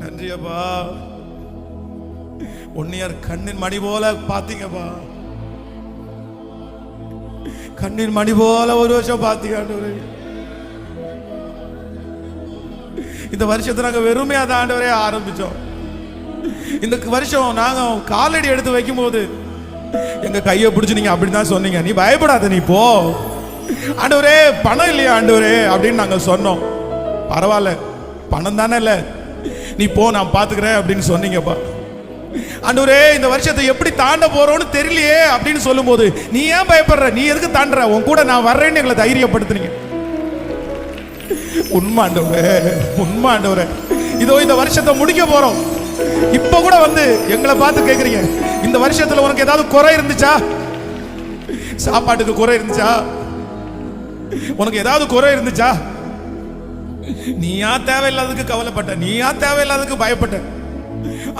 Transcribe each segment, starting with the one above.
நன்றியப்பா. உன்னையார் கண்ணின் மணி போல பாத்தீங்கப்பா. கண்ணின் மணி போல ஒரு வருஷம் பாத்தீங்க ஆண்டவரே. இந்த வருஷத்தை நாங்க வெறுமையா தான் ஆண்டவரே ஆரம்பிச்சோம். இந்த வருஷம் நாங்க காலடி எடுத்து வைக்கும் போது எங்க கையை பிடிச்சு நீங்க அப்படிதான் சொன்னீங்க, நீ பயப்படாத, நீ போ ஆண்டவரே, பணம் இல்லையா ஆண்டவரே அப்படின்னு நாங்க சொன்னோம். பரவாயில்ல, பணம் தானே இல்ல, நீ போ, நான் பாத்துக்கிறேன் அப்படின்னு சொன்னீங்கப்பா. ஆண்டவரே, இந்த வருஷத்தை எப்படி தாண்ட போறோம்னு தெரியலையே அப்படின்னு சொல்லும் போது நீ ஏன் பயப்படுற, நீ எதுக்கு தாண்டுற, உன் கூட நான் வர்றேன்னு எங்களை தைரியப்படுத்துனீங்க. உண்மை ஆண்டவரே, உண்மை ஆண்டவரே. இதோ இந்த வருஷத்தை முடிக்க போறோம். இப்ப கூட வந்து எங்களை பார்த்து கேக்குறீங்க, இந்த வருஷத்துல உனக்கு ஏதாவது குறை இருந்துச்சா, சாப்பாட்டுக்கு குறை இருந்துச்சா, உனக்கு ஏதாவது குறை இருந்துச்சா, நீயா தேவையில்லாததுக்கு கவலைப்பட்ட, நீயா தேவையில்லாததுக்கு பயப்பட்ட,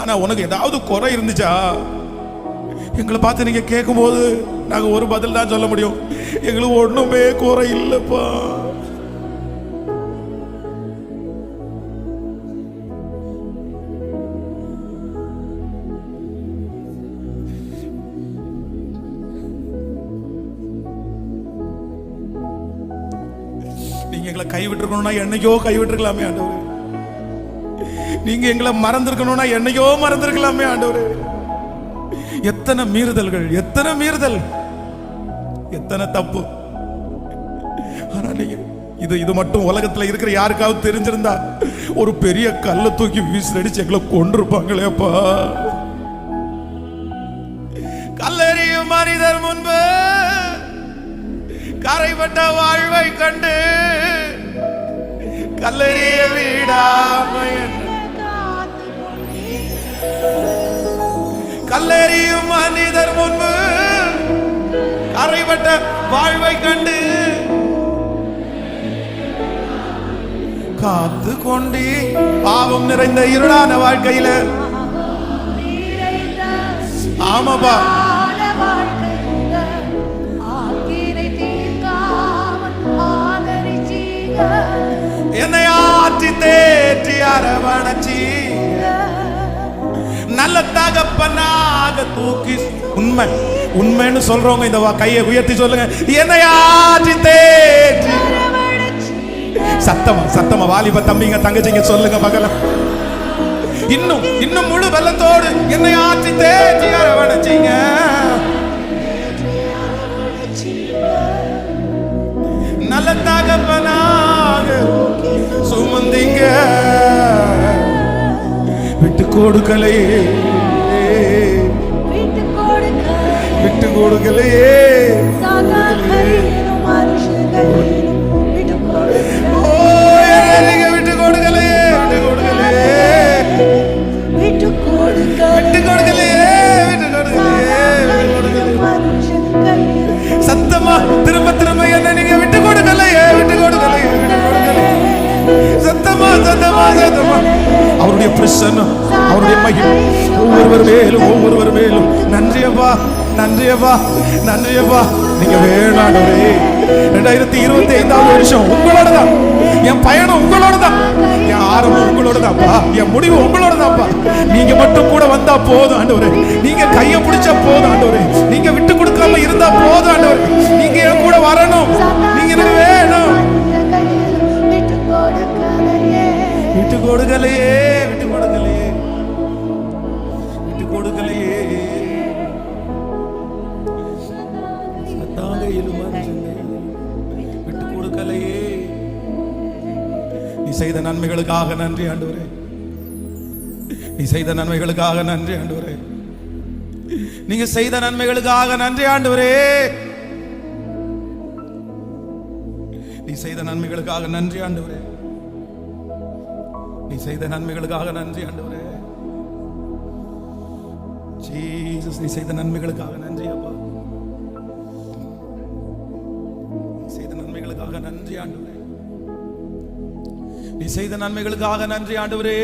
ஆனா உனக்கு ஏதாவது குறை இருந்துச்சா எங்களை பார்த்து நீங்க கேட்கும் போது நாங்க ஒரு பதில் தான் சொல்ல முடியும், எங்களுக்கு ஒண்ணுமே குறை இல்லப்பா. நீங்க எங்களை கைவிட்டுருக்கணும்னா என்னைக்கோ கைவிட்டுருக்கலாமே ஆண்டவரே. நீங்க எங்களை மறந்திருக்கணும்னா என்னைக்கோ மறந்திருக்கலாமே ஆண்டவரே. எத்தனை மீறுதல்கள், எத்தனை மீறுதல், எத்தனை தப்பு. ஆனா நீங்க இது மட்டும் உலகத்துல இருக்கிற யாருக்காவது தெரிஞ்சிருந்தா ஒரு பெரிய கல்லை தூக்கி வீசடிச்சு எங்களை கொண்டிருப்பாங்களேப்பா. கல்லெறியும் மனிதர் முன்பு கரைப்பட்ட வாழ்வை கண்டு கல்லெறிய விடாமை, கல்லெறியும் மனிதர் முன்பு கரைப்பட்ட வாழ்வை கண்டு காத்து கொண்டு பாவம் நிறைந்த இருளான வாழ்க்கையில, ஆமாப்பா, என்னை ஆற்றி தேற்றி அரவணைச்சி நல்ல தகப்பனாக தூக்கி, உண்மை உண்மைன்னு சொல்றவங்க இந்த கையை உயர்த்தி சொல்லுங்க, என்னை ஆற்றி தேற்றி. சத்தமா சத்தமா வாலிப தம்பிங்க தங்கச்சிங்க சொல்லுங்க பகல, இன்னும் இன்னும் முழு வெள்ளத்தோடு என்னை ஆற்றி தேற்றி அரவணைச்சிங்க. நல்ல தகப்பனாக சுமந்தீங்க, விட்டு கொடுக்கலையே, விட்டு கொடுக்கலையே, நீங்க விட்டு கொடுக்கலையே, விட்டு கொடுக்கலையே, விட்டு கொடுக்கலையே, விட்டு கொடுக்கலையே. சத்தமா திரும்ப திரும்ப என்ன நீங்க விட்டு கொடுக்கலையே, விட்டு கொடுக்கலையே, விட்டு கொடுக்கலையே. சத்தமா சத்தமா சத்தமா. அவருடைய பிரசன்னம், அவருடைய மகிமை ஒவ்வொருவர் மேலும் ஒவ்வொருவர் மேலும். நன்றியப்பா, நன்றியப்பா, நன்றியப்பா. நீங்க வேணாண்டவரே. 2025 வருஷம் உங்களோட தான், என் பயணம் உங்களோட தான், என் ஆரம்பம் உங்களோட தான்ப்பா, என் முடிவு உங்களோட தான்ப்பா. நீங்க மட்டும் கூட வந்தா போதும் ஆண்டவரே, நீங்க கையை பிடிச்சா போதும் ஆண்டவரே, நீங்க விட்டு கொடுக்காம இருந்தா போதும் ஆண்டவரே, நீங்க என் கூட வரணும், நீங்க எனக்கு வேணும். விட்டு கொடுக்கலையே, விட்டு கொடுக்கலையே, விட்டு கொடுக்கலையே. விட்டு கொடுக்கலையே. நீ செய்த நன்மைகளுக்காக நன்றி ஆண்டவரே, நீ செய்த நன்மைகளுக்காக நன்றி ஆண்டவரே, நீங்க செய்த நன்மைகளுக்காக நன்றி ஆண்டவரே, நீ செய்த நன்மைகளுக்காக நன்றி ஆண்டவரே, நீ செய்த நன்மைகளுக்காக நன்றி ஆண்டவரே. ஜீசஸ், நீ செய்த நன்மைகளுக்காக நன்றி அப்பா, நீ செய்த நன்மைகளுக்காக நன்றி ஆண்டவரே, நீ செய்த நன்மைகளுக்காக நன்றி ஆண்டவரே.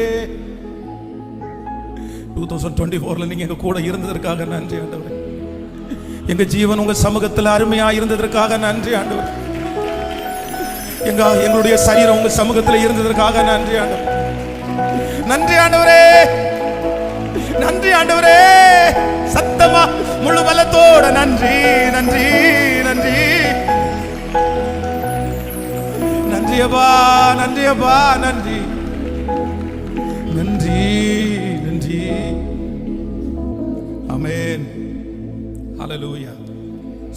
2024 நீங்க எங்க கூட இருந்ததற்காக நன்றி ஆண்டவரே. எங்க ஜீவன் உங்க சமூகத்தில் அருமையா இருந்ததற்காக நன்றி ஆண்டவரே. எங்களுடைய சரீரம் உங்க சமூகத்தில் இருந்ததற்காக நன்றி ஆண்டவரே. நன்றி ஆண்டவரே, நன்றி ஆண்டவரே. சத்தமா முழு பலத்தோட நன்றி நன்றி நன்றி நன்றி அப்பா, நன்றி அப்பா, நன்றி நன்றி நன்றி. Amen, hallelujah.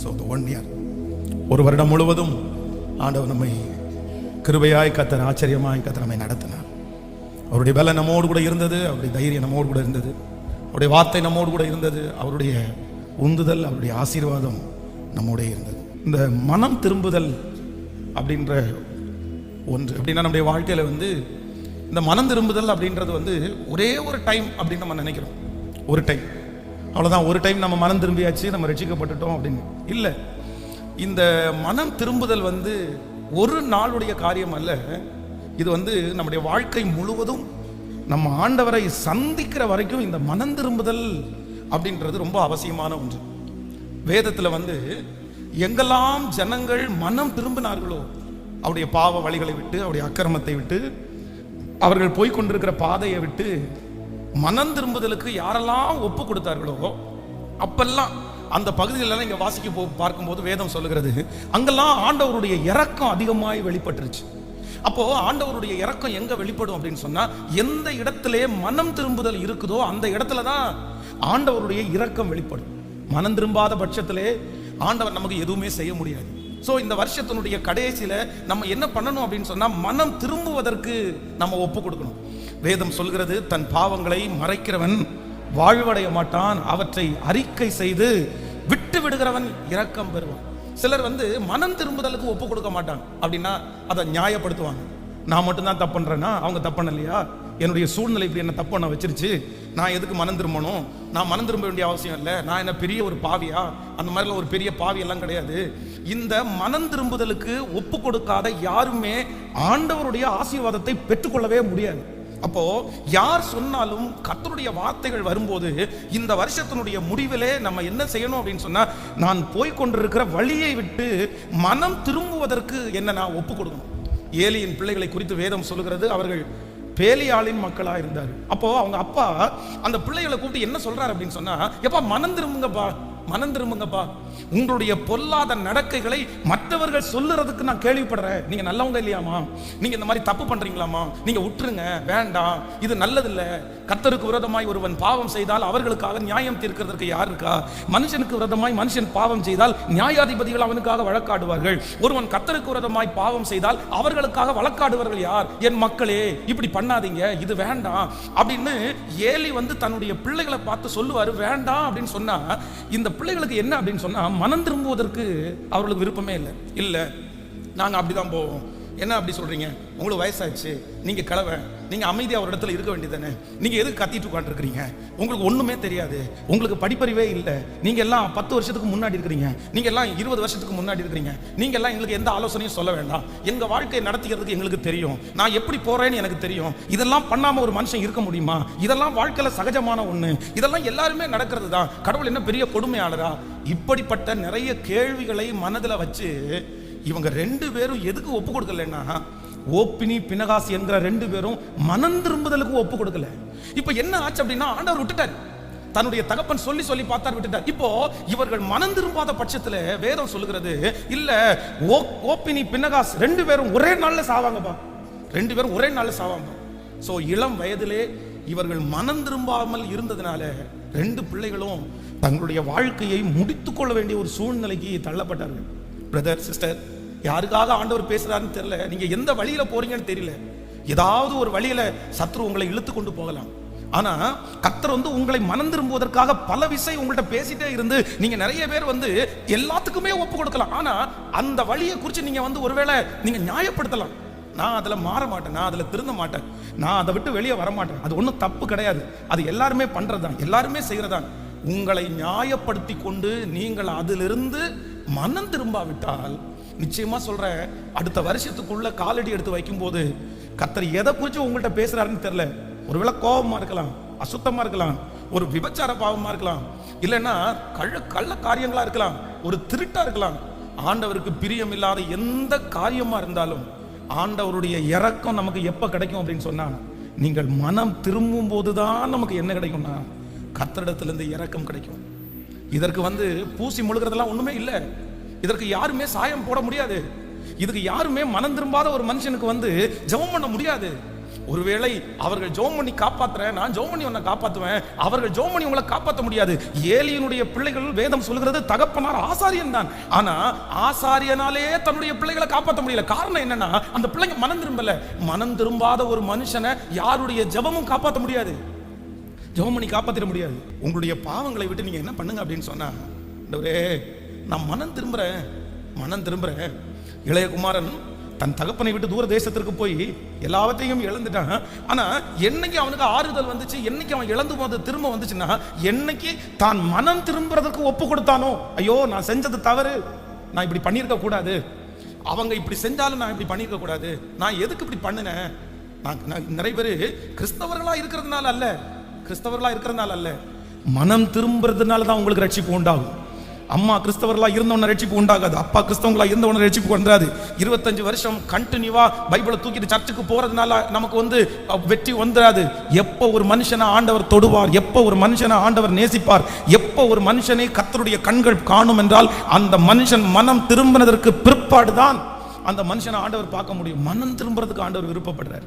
So the 1 year, ஒரு வருடம் முழுவதும் ஆண்டவர் நம்மை கிருபையாய் கர்த்தர், ஆச்சரியமாய் கர்த்தர் நம்மை நடத்தினார். அவருடைய பலம் நம்மோடு கூட இருந்தது, அவருடைய தைரியம் நம்மோடு கூட இருந்தது, அவருடைய வார்த்தை நம்மோடு கூட இருந்தது, அவருடைய உந்துதல், அவருடைய ஆசீர்வாதம் நம்மோட இருந்தது. இந்த மனம் திரும்புதல் அப்படின்ற ஒன்று அப்படின்னா நம்முடைய வாழ்க்கையில் வந்து இந்த மனம் திரும்புதல் அப்படின்றது வந்து ஒரே ஒரு டைம் அப்படின்னு நம்ம நினைக்கிறோம். ஒரு டைம், அவ்வளோதான், ஒரு டைம் நம்ம மனம் திரும்பியாச்சு, நம்ம ரட்சிக்கப்பட்டுட்டோம் அப்படின்னு இல்லை. இந்த மனம் திரும்புதல் வந்து ஒரு நாளுடைய காரியம் அல்ல. இது வந்து நம்முடைய வாழ்க்கை முழுவதும் நம்ம ஆண்டவரை சந்திக்கிற வரைக்கும் இந்த மனம் திரும்புதல் அப்படின்றது ரொம்ப அவசியமான ஒன்று. வேதத்தில் வந்து எங்கெல்லாம் ஜனங்கள் மனம் திரும்பினார்களோ, அவருடைய பாவ வழிகளை விட்டு, அவருடைய அக்கிரமத்தை விட்டு, அவர்கள் போய்கொண்டிருக்கிற பாதையை விட்டு மனம் திரும்புதலுக்கு யாரெல்லாம் ஒப்பு கொடுத்தார்களோ, அப்பெல்லாம் அந்த பகுதிகளெல்லாம் இங்கே வாசிக்க பார்க்கும்போது வேதம் சொல்லுகிறது, அங்கெல்லாம் ஆண்டவருடைய இரக்கம் அதிகமாய் வெளிப்பட்டுருச்சு. அப்போ ஆண்டவருடைய இரக்கம் எங்க வெளிப்படும் அப்படின்னு சொன்னா, எந்த இடத்திலே மனம் திரும்புதல் இருக்குதோ அந்த இடத்துல தான் ஆண்டவருடைய இரக்கம் வெளிப்படும். மனம் திரும்பாத பட்சத்திலே ஆண்டவர் நமக்கு எதுவுமே செய்ய முடியாது. ஸோ இந்த வருஷத்தினுடைய கடைசியில நம்ம என்ன பண்ணணும் அப்படின்னு சொன்னா, மனம் திரும்புவதற்கு நம்ம ஒப்பு கொடுக்கணும். வேதம் சொல்கிறது, தன் பாவங்களை மறைக்கிறவன் வாழ்வடைய மாட்டான், அவற்றை அறிக்கை செய்து விட்டு விடுகிறவன் இரக்கம் பெறுவான். சிலர் வந்து மனம் திரும்புதலுக்கு ஒப்பு கொடுக்க மாட்டாங்க. அப்படின்னா அதை நியாயப்படுத்துவாங்க. நான் மட்டும்தான் தப்பு பண்றேன்னா, அவங்க தப்பு பண்ணலையா? என்னுடைய சூழ்நிலை இப்படி என்ன தப்பு பண்ண வச்சிருச்சு, நான் எதுக்கு மனம் திரும்பணும்? நான் மனம் திரும்ப வேண்டிய அவசியம் இல்லை, நான் என்ன பெரிய ஒரு பாவியா? அந்த மாதிரிலாம் ஒரு பெரிய பாவி எல்லாம் கிடையாது. இந்த மனம் திரும்புதலுக்கு ஒப்பு கொடுக்காத யாருமே ஆண்டவருடைய ஆசீர்வாதத்தை பெற்றுக்கொள்ளவே முடியாது. அப்போ யார் சொன்னாலும் கர்த்தருடைய வார்த்தைகள் வரும்போது இந்த வருஷத்தினுடைய முடிவிலே நம்ம என்ன செய்யணும் அப்படின்னு சொன்னா, நான் போய்கொண்டிருக்கிற வழியை விட்டு மனம் திரும்புவதற்கு என்ன நான் ஒப்பு கொடுக்கணும். ஏலியின் பிள்ளைகளை குறித்து வேதம் சொல்லுகிறது, அவர்கள் பேலியாளின் மக்களா இருந்தார். அப்போ அவங்க அப்பா அந்த பிள்ளைகளை கூப்பிட்டு என்ன சொல்றாரு அப்படின்னு சொன்னா, எப்பா மனம் திரும்புங்கப்பா, மனம் திரும்புங்கப்பா, உங்களுடைய பொல்லாத நடக்கைகளை மற்றவர்கள் சொல்லுறதுக்கு நான் கேள்விப்படுறேன். நீங்க நல்லவங்க இல்லையாமா? நீங்க இந்த மாதிரி தப்பு பண்றீங்களாமா? நீங்க விட்டுருங்க, வேண்டாம், இது நல்லதில்லை. கர்த்தருக்கு விரோதமாய் ஒருவன் பாவம் செய்தால் அவர்களுக்காக நியாயம் தீர்க்கிறதுக்கு யார் இருக்கா? மனுஷனுக்கு விரோதமாய் மனுஷன் பாவம் செய்தால் நியாயாதிபதிகள் அவனுக்காக வழக்காடுவார்கள். ஒருவன் கர்த்தருக்கு விரோதமாய் பாவம் செய்தால் அவர்களுக்காக வழக்காடுவார்கள் யார்? என் மக்களே, இப்படி பண்ணாதீங்க, இது வேண்டாம் அப்படின்னு ஏலி வந்து தன்னுடைய பிள்ளைகளை பார்த்து சொல்லுவாரு. வேண்டாம் அப்படின்னு சொன்னா, இந்த பிள்ளைகளுக்கு என்ன அப்படின்னு சொன்னா, மனம் திரும்புவதற்கு அவர்களுக்கு விருப்பமே இல்லை. இல்லை, நாங்கள் அப்படிதான் போவோம். என்ன அப்படி சொல்றீங்க? உங்களுக்கு வயசாச்சு, நீங்க கிழவை, நீங்க அமைதியா ஒரு இடத்துல இருக்க வேண்டியதானே, நீங்க எதுக்கு கத்திட்டு உட்காந்துருக்கீங்க? உங்களுக்கு ஒண்ணுமே தெரியாது, உங்களுக்கு படிப்பறிவே இல்லை, நீங்க எல்லாம் 10 வருஷத்துக்கு முன்னாடி இருக்கிறீங்க, நீங்க எல்லாம் 20 வருஷத்துக்கு முன்னாடி இருக்கிறீங்க, நீங்க எல்லாம் எங்களுக்கு எந்த ஆலோசனையும் சொல்ல வேண்டாம், எங்க வாழ்க்கையை நடத்திக்கிறதுக்கு எங்களுக்கு தெரியும், நான் எப்படி போறேன்னு எனக்கு தெரியும், இதெல்லாம் பண்ணாம ஒரு மனுஷன் இருக்க முடியுமா? இதெல்லாம் வாழ்க்கையில சகஜமான ஒண்ணு, இதெல்லாம் எல்லாருமே நடக்கிறது தான், கடவுள் என்ன பெரிய கொடுமையாளரா? இப்படிப்பட்ட நிறைய கேள்விகளை மனதில் வச்சு இவங்க 2 பேரும் எதுக்கு ஒப்பு கொடுக்கலன்னா, ஓப்பினி பினகாஸ் என்கிற 2 பேரும் மனம் திரும்புதலுக்கு ஒப்பு கொடுக்கல. இப்ப என்ன ஆச்சு அப்படின்னா, ஆண்டவர் விட்டுட்டார். தன்னுடைய தகப்பன் சொல்லி சொல்லி பார்த்தார், விட்டுட்டார். இப்போ இவர்கள் மனம் திரும்பாத பட்சத்துல வேதம் சொல்லுகிறது, இல்ல ஓப்பினி பினகாஸ் 2 பேரும் ஒரே நாள்ல சாவாங்கப்பா, 2 பேரும் ஒரே நாள்ல சாவாங்க. சோ இளம் வயதிலே இவர்கள் மனம் திரும்பாமல் இருந்ததுனால 2 பிள்ளைகளும் தங்களுடைய வாழ்க்கையை முடித்துக் கொள்ள வேண்டிய ஒரு சூழ்நிலைக்கு தள்ளப்பட்டார்கள். பிரதர், சிஸ்டர், யாருக்காக ஆண்டவர் பேசுறாருன்னு தெரியல, நீங்க எந்த வழியில போறீங்கன்னு தெரியல, ஏதாவது ஒரு வழியில சத்ரு உங்களை இழுத்து கொண்டு போகலாம். ஆனா கர்த்தர் வந்து உங்களை மனம் திரும்புவதற்காக பல விஷயம் உங்கள்ட்ட பேசிட்டே இருந்து நீங்க நிறைய பேர் வந்து எல்லாத்துக்குமே ஒப்பு கொடுக்கலாம். ஆனா அந்த வழியை குறித்து நீங்க வந்து ஒருவேளை நீங்க நியாயப்படுத்தலாம், நான் அதுல மாற மாட்டேன், நான் அதுல திருந்த மாட்டேன், நான் அதை விட்டு வெளியே வர மாட்டேன், அது ஒன்றும் தப்பு கிடையாது, அது எல்லாருமே பண்றதுதான், எல்லாருமே செய்யறதான். உங்களை நியாயப்படுத்தி கொண்டு நீங்கள் அதிலிருந்து மனம் திரும்பாவிட்டால், நிச்சயமா சொல்ற, அடுத்த வருஷத்துக்குள்ள காலடி எடுத்து வைக்கும் போது கர்த்தர் எதை குறித்து உங்கள்கிட்ட பேசுறாருன்னு தெரியல. ஒருவேளை கோபமா இருக்கலாம், அசுத்தமா இருக்கலாம், ஒரு விபச்சார பாவமா இருக்கலாம், இல்லைன்னா கள்ள காரியங்களா இருக்கலாம், ஒரு திருட்டா இருக்கலாம். ஆண்டவருக்கு பிரியம் இல்லாத எந்த காரியமா இருந்தாலும் ஆண்டவருடைய இரக்கம் நமக்கு எப்ப கிடைக்கும் அப்படின்னு சொன்னா, நீங்கள் மனம் திரும்பும் போதுதான் நமக்கு என்ன கிடைக்கும்னா கர்த்தரிடத்திலிருந்து இரக்கம் கிடைக்கும். இதற்கு பூசி முழுகிறதெல்லாம் ஒண்ணுமே இல்லை. இதற்கு யாருமே சாயம் போட முடியாது. இதுக்கு யாருமே மனம் திரும்பாத ஒரு மனுஷனுக்கு ஜெபம் பண்ண முடியாது. ஒருவேளை அவர்கள் ஜெபம் பண்ணி காப்பாத்துறேன், நான் ஜெபம் பண்ணி உன்னை காப்பாத்துவேன், அவர்கள் ஜெபம் பண்ணி உங்களை காப்பாற்ற முடியாது. ஏலியினுடைய பிள்ளைகள் வேதம் சொல்கிறது தகப்பனார் ஆசாரியன் தான். ஆனா ஆசாரியனாலே தன்னுடைய பிள்ளைகளை காப்பாற்ற முடியல. காரணம் என்னன்னா அந்த பிள்ளைங்க மனம் திரும்பல. மனம் திரும்பாத ஒரு மனுஷனை யாருடைய ஜெபமும் காப்பாற்ற முடியாது, ஜெபம் பண்ணி காப்பாற்ற முடியாது. உங்களுடைய பாவங்களை விட்டு நீங்க என்ன பண்ணுங்க அப்படின்னு சொன்னா, நான் மனம் திரும்புறேன். இளைய குமாரன் தன் தகப்பனை விட்டு தூர தேசத்திற்கு போய் எல்லாவற்றையும் இழந்துட்டான். ஆனா என்னைக்கு அவனுக்கு ஆறுதல் வந்துச்சு, என்னைக்கு அவன் இழந்து போது திரும்ப வந்துச்சுன்னா, என்னைக்கு தான் மனம் திரும்புறதுக்கு ஒப்பு கொடுத்தானோ, ஐயோ நான் செஞ்சது தவறு, நான் இப்படி பண்ணியிருக்க கூடாது, அவங்க இப்படி செஞ்சாலும் நான் இப்படி பண்ணியிருக்க கூடாது, நான் எதுக்கு இப்படி பண்ணினேன். நான் நிறைய பேர் கிறிஸ்தவர்களா இருக்கிறதுனால அல்ல, மனம் திரும்புறதுனால தான் உங்களுக்கு ரட்சிப்பு உண்டாகும். அம்மா கிறிஸ்தவர்களா இருந்தவன ரட்சிப்பு உண்டாகாது, அப்பா கிறிஸ்தவங்களா இருந்தவன ரட்சிப்பு வந்துடாது. 25 வருஷம் கண்டினியூவா பைபிளை தூக்கிட்டு சர்ச்சுக்கு போறதுனால நமக்கு வெற்றி வந்துடாது. எப்போ ஒரு மனுஷனை ஆண்டவர் தொடுவார், எப்போ ஒரு மனுஷனை ஆண்டவர் நேசிப்பார், எப்போ ஒரு மனுஷனை கர்த்தருடைய கண்கள் காணும் என்றால் அந்த மனுஷன் மனம் திரும்பினதற்கு பிற்பாடுதான் அந்த மனுஷனை ஆண்டவர் பார்க்க முடியும். மனம் திரும்புறதுக்கு ஆண்டவர் விருப்பப்படுறார்.